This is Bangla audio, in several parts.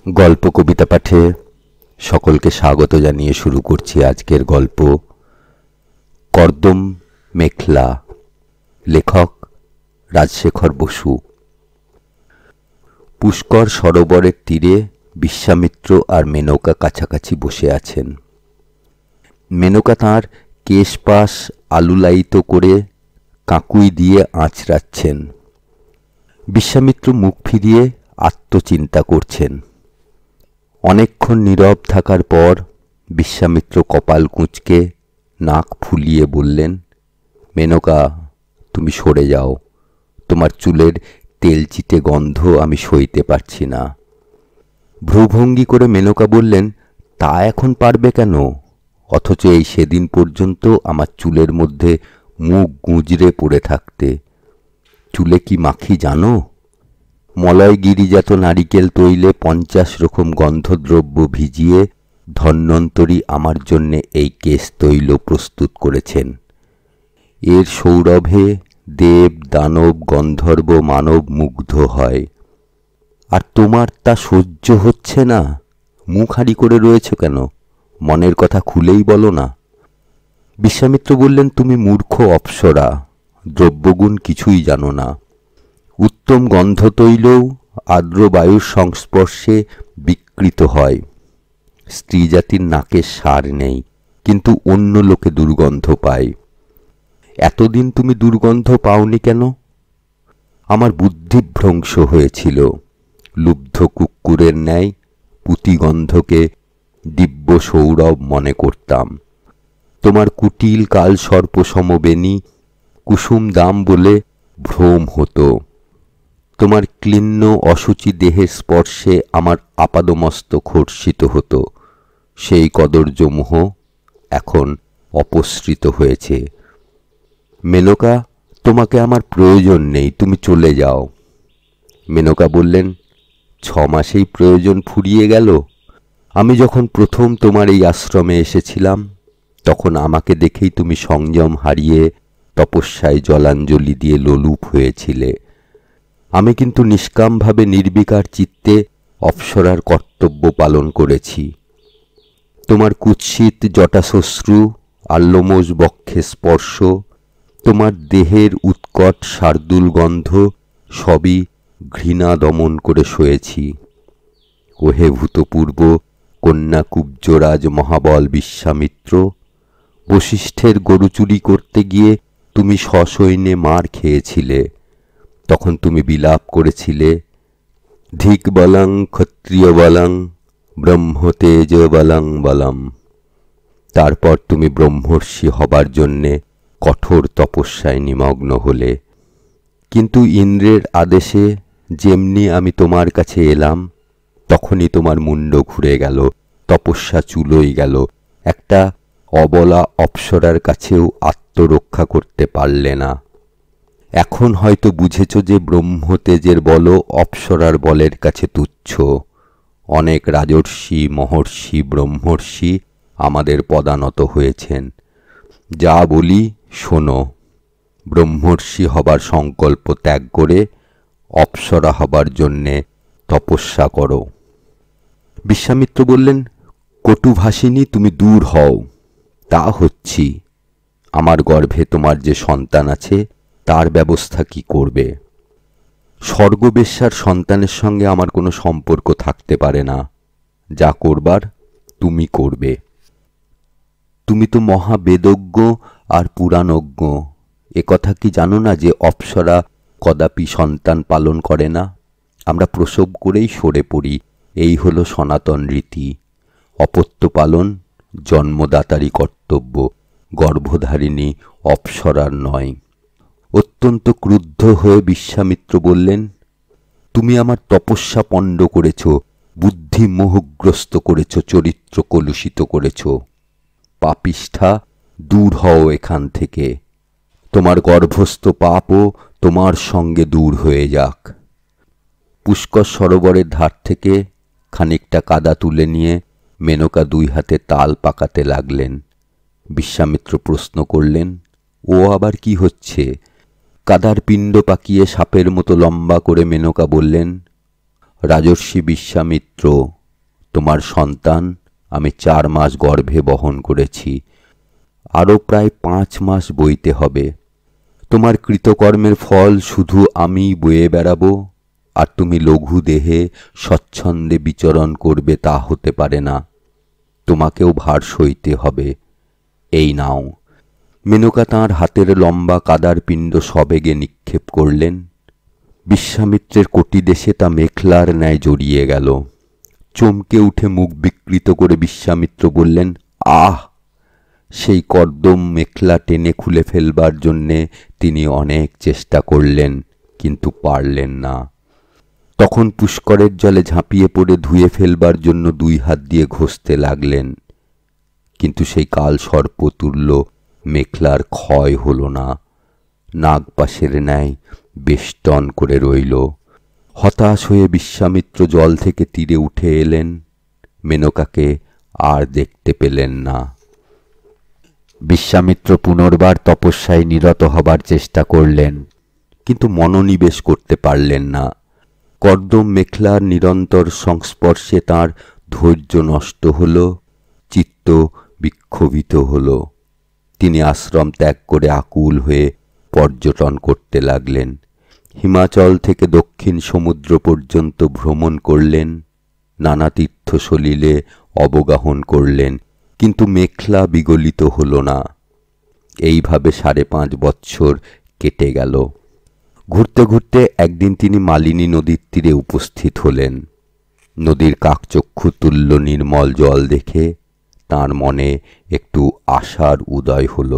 গল্প কবিতা পাঠে সকলকে স্বাগত জানিয়ে শুরু করছি আজকের গল্প কর্দম মেখলা। লেখক রাজশেখর বসু। পুষ্কর সরোবরের তীরে বিশ্বামিত্র আর মেনকা কাছাকাছি বসে আছেন। মেনকা তাঁর কেশপাশ আলুলায়িত করে কাঁকুই দিয়ে আঁচড়াচ্ছেন। বিশ্বামিত্র মুখ ফিরিয়ে আত্মচিন্তা করছেন। অনেকক্ষণ নীরব থাকার পর বিশ্বামিত্র কপাল কুঁচকে নাক ফুলিয়ে বললেন, মেনকা, তুমি সরে যাও। তোমার চুলের তেলচিটে গন্ধ আমি সইতে পারছি না। ভ্রুভঙ্গি করে মেনকা বললেন, তা এখন পারবে কেন? অথচ এই সেদিন পর্যন্ত আমার চুলের মধ্যে মুখ গুঁজরে পড়ে থাকতে। চুলে কি মাখি জানো? মলয় গিরিজাত নারিকেল তৈলে 50 রকম গন্ধদ্রব্য ভিজিয়ে ধন্বন্তরী আমার জন্যে এই কেশ তৈল প্রস্তুত করেছেন। এর সৌরভে দেব দানব গন্ধর্ব মানব মুগ্ধ হয়। আর তোমার তা সহ্য হচ্ছে না? মুখ হাঁড়ি করে রয়েছ কেন? মনের কথা খুলেই বলো না। বিশ্বামিত্র বললেন, তুমি মূর্খ অপ্সরা, দ্রব্যগুণ কিছুই জানো না। উত্তম গন্ধ তৈলও আর্দ্র বায়ুর সংস্পর্শে বিকৃত হয়। স্ত্রী জাতির নাকের সার নেই, কিন্তু অন্য লোকে দুর্গন্ধ পায়। এতদিন তুমি দুর্গন্ধ পাওনি কেন? আমার বুদ্ধিভ্রংশ হয়েছিল। লুব্ধ কুক্কুরের ন্যায় পুতিগন্ধকে দিব্য সৌরভ মনে করতাম। তোমার কুটিল কালসর্প সমবেণী কুসুম দাম বলে ভ্রম হতো। তোমার ক্লিন্ন অসুচি দেহের স্পর্শে আমার আপাদমস্তক হর্ষিত হতো। সেই কদর্য মোহ এখন অপসৃত হয়েছে। মেনকা, তোমাকে আমার প্রয়োজন নেই, তুমি চলে যাও। মেনকা বললেন, 6 মাসেই প্রয়োজন ফুরিয়ে গেল। আমি যখন প্রথম তোমার এই আশ্রমে এসেছিলাম, তখন আমাকে দেখেই তুমি সংযম হারিয়ে তপস্যায় জলাঞ্জলি দিয়ে লোলুপ হয়েছিলে। আমি কিন্তু নিষ্কামভাবে নির্বিকার চিত্তে অপ্সরার কর্তব্য পালন করেছি। তোমার কুৎসিত জটাশ্বশ্রু আর লোমশ বক্ষে স্পর্শ, তোমার দেহের উৎকট শার্দুল গন্ধ সবই ঘৃণা দমন করে সয়েছি। ওহে ভূতপূর্ব কন্যা কুব্জরাজ মহাবল বিশ্বামিত্র, বশিষ্ঠের গরু চুরি করতে গিয়ে তুমি সসৈন্যে মার খেয়েছিলে। তখন তুমি বিলাপ করেছিলে, ধিক বলং ক্ষত্রিয় বলং ব্রহ্মতেজ বলং বলম। তারপর তুমি ব্রহ্মর্ষি হবার জন্যে কঠোর তপস্যায় নিমগ্ন হলে। কিন্তু ইন্দ্রের আদেশে যেমনি আমি তোমার কাছে এলাম, তখনই তোমার মুন্ড ঘুরে গেল, তপস্যা চুলোই গেল। একটা অবলা অপ্সরার কাছেও আত্মরক্ষা করতে পারলে না। এখন হয়তো বুঝেছ যে ব্রহ্মতেজের বল অপ্সরার বলের কাছে তুচ্ছ। অনেক রাজর্ষি মহর্ষি ব্রহ্মর্ষি আমাদের পদানত হয়েছেন। যা বলি শোনো, ব্রহ্মর্ষি হবার সংকল্প ত্যাগ করে অপ্সরা হবার জন্যে তপস্যা করো। বিশ্বামিত্র বললেন, কটুভাষিনী, তুমি দূর হও। তা হচ্ছি। আমার গর্ভে তোমার যে সন্তান আছে, তার ব্যবস্থা কি করবে? স্বর্গবেশ্যার সন্তানের সঙ্গে আমার কোনো সম্পর্ক থাকতে পারে না। যা করবার তুমি করবে। তুমি তো মহাবেদজ্ঞ আর পুরাণজ্ঞ। একথা কি জানো না যে অপ্সরা কদাপি সন্তান পালন করে না? আমরা প্রসব করেই সরে পড়ি, এই হলো সনাতন রীতি। অপত্য পালন জন্মদাতারই কর্তব্য, গর্ভধারিণী অপ্সরার নয়। অত্যন্ত ক্রুদ্ধ হয়ে বিশ্বামিত্র বললেন, তুমি আমার তপস্যা পণ্ড করেছ, বুদ্ধি মোহগ্রস্ত করেছ, চরিত্র কলুষিত করেছ। পাপিষ্ঠা, দূর হও এখান থেকে। তোমার গর্ভস্থ পাপও তোমার সঙ্গে দূর হয়ে যাক। পুষ্কর সরোবরের ধার থেকে খানিকটা কাদা তুলে নিয়ে মেনকা 2 হাতে তাল পাকাতে লাগলেন। বিশ্বামিত্র প্রশ্ন করলেন, ও আবার কি হচ্ছে? কাদার পিণ্ড পাকিয়ে সাপের মতো লম্বা করে মেনকা বললেন, রাজর্ষি বিশ্বামিত্র, তোমার সন্তান আমি 4 মাস গর্ভে বহন করেছি। আরও প্রায় 5 মাস বইতে হবে। তোমার কৃতকর্মের ফল শুধু আমিই বয়ে বেড়াবো, আর তুমি লঘু দেহে স্বচ্ছন্দে বিচরণ করবে তা হতে পারে না। তোমাকেও ভার সইতে হবে। এই নাও। মেনকা তাঁর হাতের লম্বা কাদার পিণ্ড সবেগে নিক্ষেপ করলেন। বিশ্বামিত্রের কটিদেশে তা মেখলার ন্যায় জড়িয়ে গেল। চমকে উঠে মুখ বিকৃত করে বিশ্বামিত্র বললেন, আহ! সেই কর্দম মেখলা টেনে খুলে ফেলবার জন্যে তিনি অনেক চেষ্টা করলেন, কিন্তু পারলেন না। তখন পুষ্করের জলে ঝাঁপিয়ে পড়ে ধুয়ে ফেলবার জন্য 2 হাত দিয়ে ঘষতে লাগলেন, কিন্তু সেই কাল সর্পতুল্য মেখলার ক্ষয় হল না। নাগপাশের ন্যায় বেষ্টন করে রইল। হতাশ হয়ে বিশ্বামিত্র জল থেকে তীরে উঠে এলেন। মেনকাকে আর দেখতে পেলেন না। বিশ্বামিত্র পুনর্বার তপস্যায় নিরত হবার চেষ্টা করলেন, কিন্তু মনোনিবেশ করতে পারলেন না। কর্দম মেখলার নিরন্তর সংস্পর্শে তাঁর ধৈর্য নষ্ট হল, চিত্ত বিক্ষোভিত হল। তিনি আশ্রম ত্যাগ করে আকুল হয়ে পর্যটন করতে লাগলেন। হিমাচল থেকে দক্ষিণ সমুদ্র পর্যন্ত ভ্রমণ করলেন, নানা তীর্থসলিলে অবগাহন করলেন, কিন্তু মেখলা বিগলিত হল না। এইভাবে 5.5 বৎসর কেটে গেল। ঘুরতে ঘুরতে একদিন তিনি মালিনী নদীর তীরে উপস্থিত হলেন। নদীর কাকচক্ষু তুল্য নির্মল জল দেখে তাঁর মনে একটু আশার উদয় হল।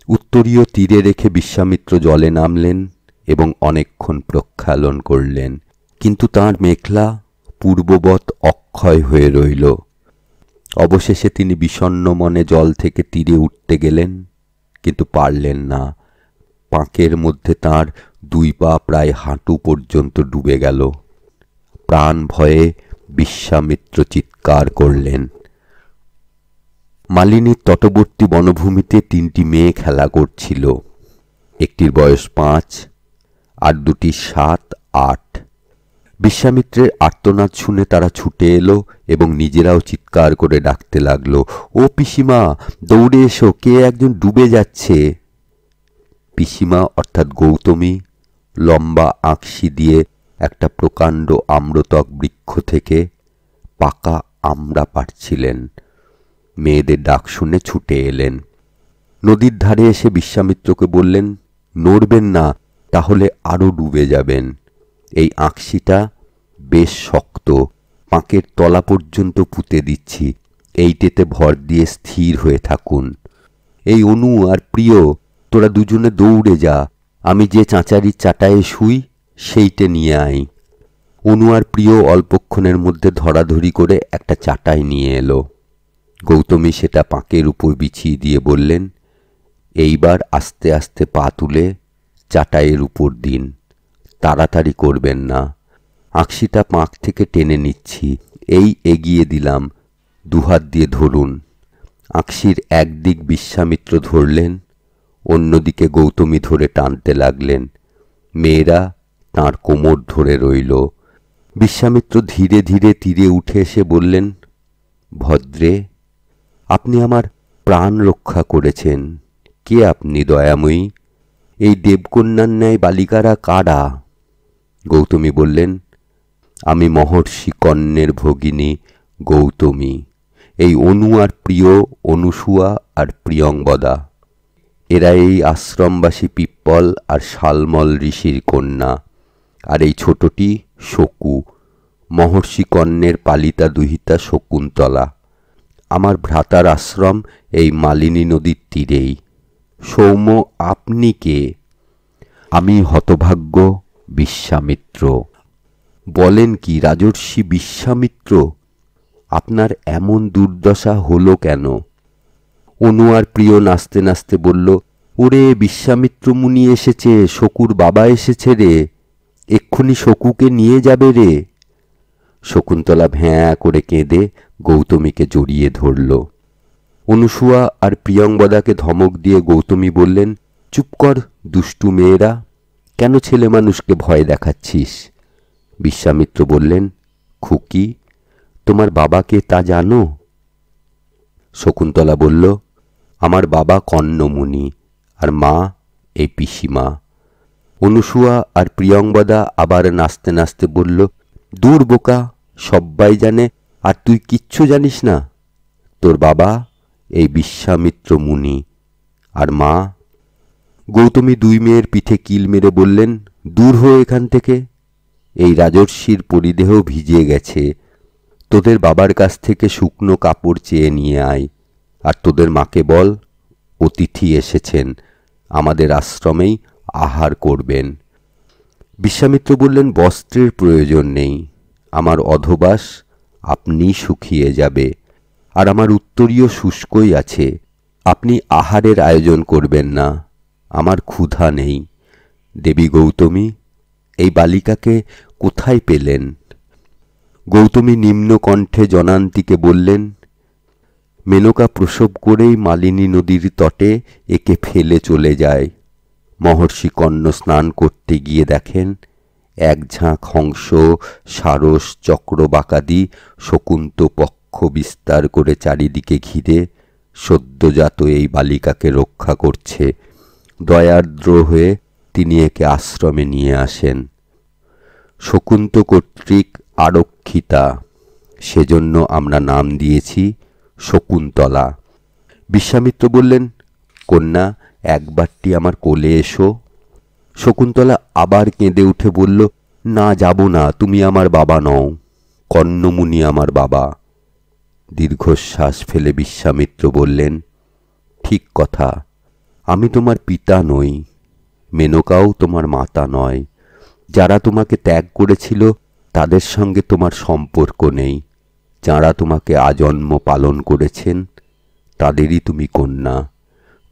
উত্তরীয় তীরে রেখে বিশ্বামিত্র জলে নামলেন এবং অনেকক্ষণ প্রক্ষালন করলেন, কিন্তু তাঁর মেখলা পূর্ববৎ অক্ষয় হয়ে রইল। অবশেষে তিনি বিষণ্ণ মনে জল থেকে তীরে উঠতে গেলেন, কিন্তু পারলেন না। পাঁকের মধ্যে তাঁর 2 পা প্রায় হাঁটু পর্যন্ত ডুবে গেল। প্রাণ ভয়ে বিশ্বামিত্র চিৎকার করলেন। মালিনীর তটবর্তী বনভূমিতে 3টি মেয়ে খেলা করছিল। একটির বয়স 5 আর 2টি 7, 8। বিশ্বামিত্রের আর্তনাদ শুনে তারা ছুটে এলো এবং নিজেরাও চিৎকার করে ডাকতে লাগলো, ও পিসিমা, দৌড়ে এসো, কে একজন ডুবে যাচ্ছে। পিসিমা অর্থাৎ গৌতমী লম্বা আঁকশি দিয়ে একটা প্রকাণ্ড আম্রতক বৃক্ষ থেকে পাকা আমড়া পাড়ছিলেন। মেয়েদের ডাক শুনে ছুটে এলেন। নদীর ধারে এসে বিশ্বামিত্রকে বললেন, নড়বেন না, তাহলে আরো ডুবে যাবেন। এই আঁকশিটা বেশ শক্ত, পাঁকের তলা পর্যন্ত পুঁতে দিচ্ছি, এইটেতে ভর দিয়ে স্থির হয়ে থাকুন। এই অনু আর প্রিয়, তোরা দুজনে দৌড়ে যা, আমি যে চাঁচারির চাটায়ে শুই সেইটে নিয়ে আই। অনু আর প্রিয় অল্পক্ষণের মধ্যে ধরাধরি করে একটা চাটাই নিয়ে এলো। গৌতমী সেটা পাঁকের উপর বিছিয়ে দিয়ে বললেন, এইবার আস্তে আস্তে পা তুলে চাটাইয়ের উপর দিন, তাড়াতাড়ি করবেন না। আঁকশিটা পাঁক থেকে টেনে নিচ্ছি, এই এগিয়ে দিলাম, 2 হাত দিয়ে ধরুন। আঁকশির একদিক বিশ্বামিত্র ধরলেন, অন্যদিকে গৌতমী ধরে টানতে লাগলেন। মেয়েরা তাঁর কোমর ধরে রইল। বিশ্বামিত্র ধীরে ধীরে তীরে উঠে এসে বললেন, ভদ্রে, আপনি আমার প্রাণ রক্ষা করেছেন। কে আপনি দয়াময়ী? এই দেবকন্যার ন্যায় বালিকারা কারা? গৌতমী বললেন, আমি মহর্ষি কন্যের ভগিনী গৌতমী। এই অনু আর প্রিয় অনুসুয়া আর প্রিয়ংবদা। এরা এই আশ্রমবাসী পিপ্পল আর শালমল ঋষির কন্যা। আর এই ছোটটি শকু, মহর্ষি কন্যের পালিতা দুহিতা শকুন্তলা। আমার ভ্রাতার আশ্রম এই মালিনী নদীর তীরেই। সৌম্য, আপনি কে? আমি হতভাগ্য বিশ্বামিত্র। বলেন কি রাজর্ষি বিশ্বামিত্র, আপনার এমন দুর্দশা হলো কেন? অনু আর প্রিয় নাচতে নাচতে বলল, ওরে বিশ্বামিত্র মুনি এসেছে, শকুর বাবা এসেছে রে, এক্ষুনি শকুকে নিয়ে যাবে রে। শকুন্তলা ভ্যাঁ করে কেঁদে গৌতমীকে জড়িয়ে ধরল। অনুসুয়া আর প্রিয়ংবদাকে ধমক দিয়ে গৌতমী বললেন, চুপ কর দুষ্টু মেয়েরা, কেন ছেলে মানুষকে ভয় দেখাচ্ছিস? বিশ্বামিত্র বললেন, খুকি, তোমার বাবাকে তা জানো? শকুন্তলা বলল, আমার বাবা কর্ণমুনি, আর মা এই পিসিমা। অনুসুয়া আর প্রিয়ংবদা আবার নাচতে নাচতে বলল, দূর বোকা, সব্বাই জানে, আর তুই কিচ্ছু জানিস না। তোর বাবা এই বিশ্বামিত্র মুনি, আর মা। গৌতমী দুই মেয়ের পিঠে কিল মেরে বললেন, দূর হো এখান থেকে, এই রাজর্ষির পরিদেহ ভিজে গেছে। তোদের বাবার কাছ থেকে শুকনো কাপড় চেয়ে নিয়ে আয়, আর তোদের মাকে বল অতিথি এসেছেন, আমাদের আশ্রমেই আহার করবেন। বিশ্বামিত্র বললেন, বস্ত্রের প্রয়োজন নেই, আমার অধবাস আপনি শুকিয়ে যাবে, আর আমার উত্তরীয় শুষ্কই আছে। আপনি আহারের আয়োজন করবেন না, আমার ক্ষুধা নেই। দেবী গৌতমী, এই বালিকাকে কোথায় পেলেন? গৌতমী নিম্ন কণ্ঠে জনান্তীকে বললেন, মেনকা প্রসব করেই মালিনী নদীর তটে একে ফেলে চলে যায়। মহর্ষি কর্ণ স্নান করতে গিয়ে দেখেন এক ঝাঁক হংস, সারস, চক্রবাকাদি শকুন্ত পক্ষ বিস্তার করে চারিদিকে ঘিরে সদ্যজাত এই বালিকাকে রক্ষা করছে। দয়ার্দ্র হয়ে তিনি একে আশ্রমে নিয়ে আসেন। শকুন্ত কর্তৃক আরক্ষিতা, সেজন্য আমরা নাম দিয়েছি শকুন্তলা। বিশ্বামিত্র বললেন, কন্যা, একবারটি আমার কোলে এসো। শকুন্তলা আবার কেঁদে উঠে বলল, না, যাব না, তুমি আমার বাবা নও, কর্ণমুনি আমার বাবা। দীর্ঘশ্বাস ফেলে বিশ্বামিত্র বললেন, ঠিক কথা, আমি তোমার পিতা নই, মেনকাও তোমার মাতা নয়। যারা তোমাকে ত্যাগ করেছিল তাদের সঙ্গে তোমার সম্পর্ক নেই। যারা তোমাকে আজন্ম পালন করেছেন তাদেরই তুমি কন্যা।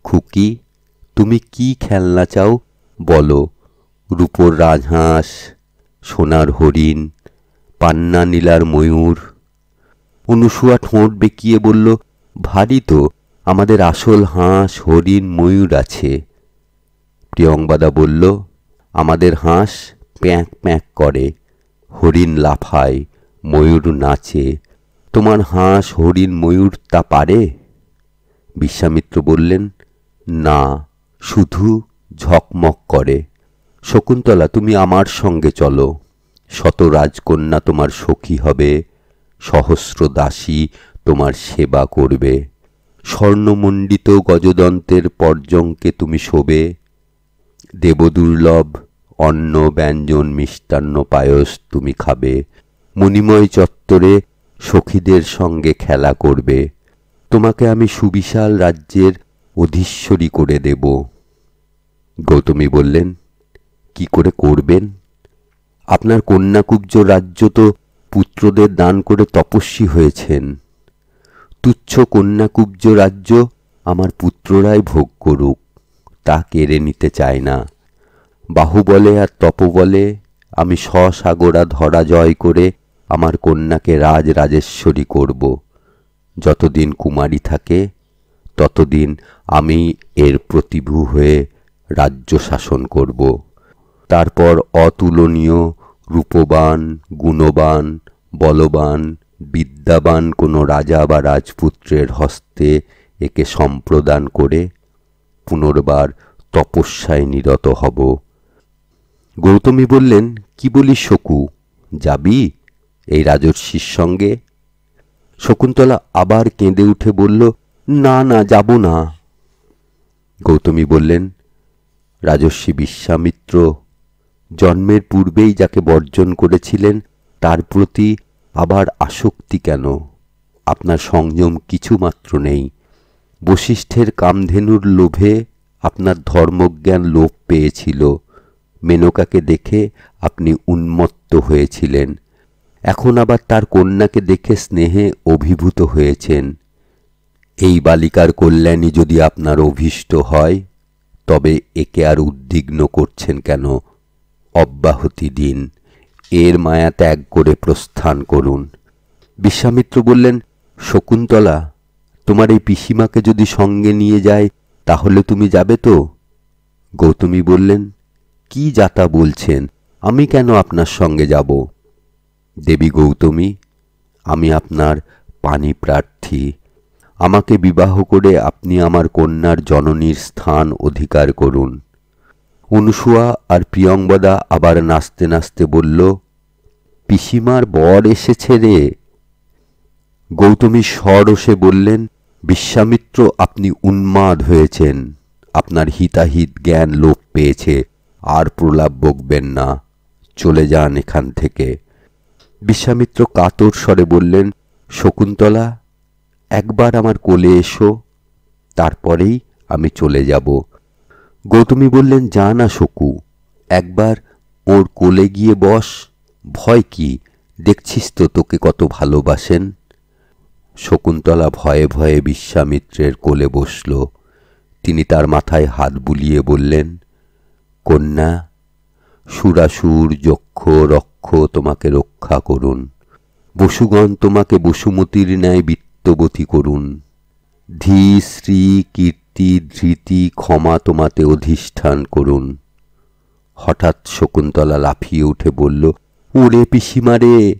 খুকি, তুমি কি খেলনা চাও বলো? রূপোর রাজহাঁস, সোনার হরিণ, পান্না নীলার ময়ূর। অনুসুয়া ঠোঁট বেঁকিয়ে বলল, ভারী তো, আমাদের আসল হাঁস, হরিণ, ময়ূর আছে। প্রিয়ংবদা বলল, আমাদের হাঁস প্যাঁক প্যাঁক করে, হরিণ লাফায়, ময়ূর নাচে। তোমার হাঁস, হরিণ, ময়ূর তা পারে? বিশ্বামিত্র বললেন, না, শুধু ঝকমক করে। শকুন্তলা, তুমি আমার সঙ্গে চলো, শত রাজকন্যা তোমার সখী হবে, সহস্র দাসী তোমার সেবা করবে, স্বর্ণমণ্ডিত গজদন্তের পর্যঙ্কে তুমি শোবে, দেবদুর্লভ অন্ন ব্যঞ্জন মিষ্টান্ন পায়স তুমি খাবে, মণিময় চত্বরে সখীদের সঙ্গে খেলা করবে, তোমাকে আমি সুবিশাল রাজ্যের অধীশ্বরী করে দেব। গৌতমী বললেন, কি করে করবেন? আপনার কন্যাকুব্জ রাজ্য তো পুত্রদের দান করে তপস্বী হয়েছেন। তুচ্ছ কন্যাকুব্জ রাজ্য আমার পুত্ররাই ভোগ করুক, তা কেড়ে নিতে চায় না। বাহুবলে আর তপবলে আমি স্বসাগরা ধরা জয় করে আমার কন্যাকে রাজরাজেশ্বরী করব। যতদিন কুমারী থাকে ততদিন আমি এর প্রতিভু হয়ে রাজ্য শাসন করব। তারপর অতুলনীয় রূপবান, গুণবান, বলবান, বিদ্যাবান কোনো রাজা বা রাজপুত্রের হস্তে একে সম্প্রদান করে পুনর্বার তপস্যায় নিরত হব। গৌতমী বললেন, কি বলিস শকু, যাবি এই রাজর্ষির সঙ্গে? শকুন্তলা আবার কেঁদে উঠে বলল, না না, যাব না। গৌতমী বললেন, রাজর্ষি বিশ্বামিত্র জন্মের পূর্বেই যাকে বর্জন করেছিলেন তার প্রতি আবার আসক্তি কেন? আপনার সংযম কিছুমাত্র নেই। বশিষ্ঠের কামধেনুর লোভে আপনার ধর্মজ্ঞান লোপ পেয়েছিল। মেনকাকে দেখে আপনি উন্মত্ত হয়েছিলেন, এখন আবার তার কন্যাকে দেখে স্নেহে অভিভূত হয়েছেন। এই বালিকার কল্যাণী যদি আপনার অভীষ্ট হয় তবে একে আর উদ্বিগ্ন করছেন কেন? অব্যাহতি দিন, এর মায়া ত্যাগ করে প্রস্থান করুন। বিশ্বামিত্র বললেন, শকুন্তলা, তোমার এই পিসিমাকে যদি সঙ্গে নিয়ে যায় তাহলে তুমি যাবে তো? গৌতমী বললেন, কি যাতা বলছেন, আমি কেন আপনার সঙ্গে যাব? দেবী গৌতমী, আমি আপনার পানি প্রার্থী। আমাকে বিবাহ করে আপনি আমার কন্যার জননীর স্থান অধিকার করুন। অনুসূয়া আর প্রিয়ংবদা আবার নাচতে নাচতে বলল, পিসিমার বর এসেছে রে। গৌতমী সরোষে বললেন, বিশ্বামিত্র, আপনি উন্মাদ হয়েছেন। আপনার হিতাহিত জ্ঞান লোপ পেয়েছে। আর প্রলাপ বকবেন না, চলে যান এখান থেকে। বিশ্বামিত্র কাতর স্বরে বললেন, শকুন্তলা, একবার আমার কোলে এসো, তারপরেই আমি চলে যাব। গৌতমী বললেন, যা না শকু, একবার ওর কোলে গিয়ে বস। ভয় কি? দেখছিস তো তোকে কত ভালোবাসেন। শকুন্তলা ভয়ে ভয়ে বিশ্বামিত্রের কোলে বসল। তিনি তার মাথায় হাত বুলিয়ে বললেন, কন্যা, সুরাসুর যক্ষ রক্ষ তোমাকে রক্ষা করুন। বসুগণ তোমাকে বসুমতীর ন্যায় বিত্তবতী করুন। ধী শ্রী কীর্তি ধৃতি ক্ষমা তোমাতে অধিষ্ঠান করুন। হঠাৎ শকুন্তলা লাফিয়ে উঠে বলল, ওরে পিসিমারে।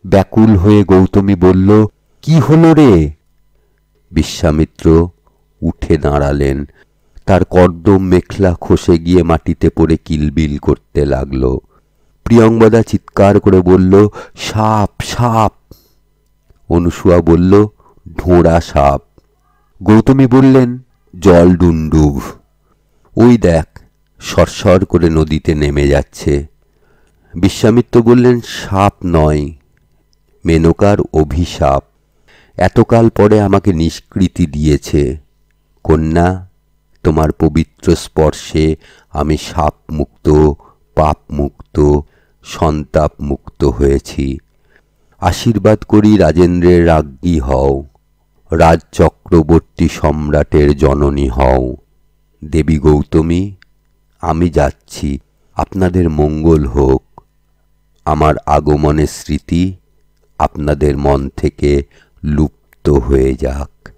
ব্যাকুল হয়ে গৌতমী বলল, কি হলো রে? বিশ্বামিত্র উঠে দাঁড়ালেন। তার কর্দম মেখলা খসে গিয়ে মাটিতে পড়ে কিলবিল করতে লাগল। প্রিয়ংবদা চিৎকার করে বলল, সাপ সাপ। অনুসূয়া বলল, ঢোঁড়া সাপ। গৌতমী বললেন, জল ডুন্ডুব। ওই দেখ, সরসর করে নদীতে নেমে যাচ্ছে। বিশ্বামিত্র বললেন, সাপ নয়, মেনকার অভিশাপ। এতকাল পরে আমাকে নিষ্কৃতি দিয়েছে। কন্যা, তোমার পবিত্র স্পর্শে আমি সাপ মুক্ত, পাপ মুক্ত, সন্তাপ মুক্ত হয়েছি। আশীর্বাদ করি রাজেন্দ্রের রাজ্ঞী হও, রাজচক্রবর্তী সম্রাটের জননী হও। দেবী গৌতমী, আমি যাচ্ছি, আপনাদের মঙ্গল হোক। আমার আগমনের স্মৃতি আপনাদের মন থেকে লুপ্ত হয়ে যাক।